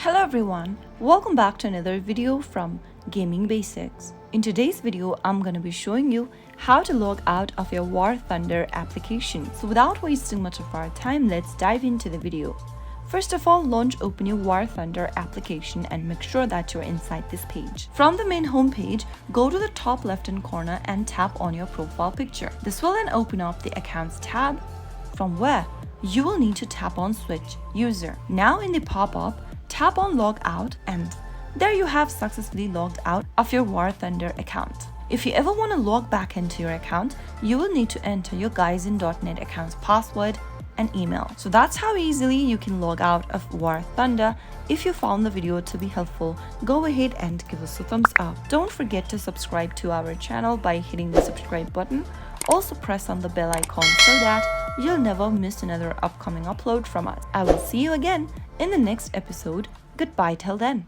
Hello everyone, welcome back to another video from Gaming Basics. In today's video, I'm going to be showing you how to log out of your War Thunder application. So without wasting much of our time, let's dive into the video. First of all, open your War Thunder application and make sure that you're inside this page. From the main home page, go to the top left hand corner and tap on your profile picture. This will then open up the Accounts tab, from where you will need to tap on Switch User. Now in the pop-up, tap on Logout and there you have successfully logged out of your War Thunder account. If you ever want to log back into your account, you will need to enter your Guysin.net account's password and email. So that's how easily you can log out of War Thunder. If you found the video to be helpful, go ahead and give us a thumbs up. Don't forget to subscribe to our channel by hitting the subscribe button. Also press on the bell icon so that you'll never miss another upcoming upload from us. I will see you again in the next episode. Goodbye till then.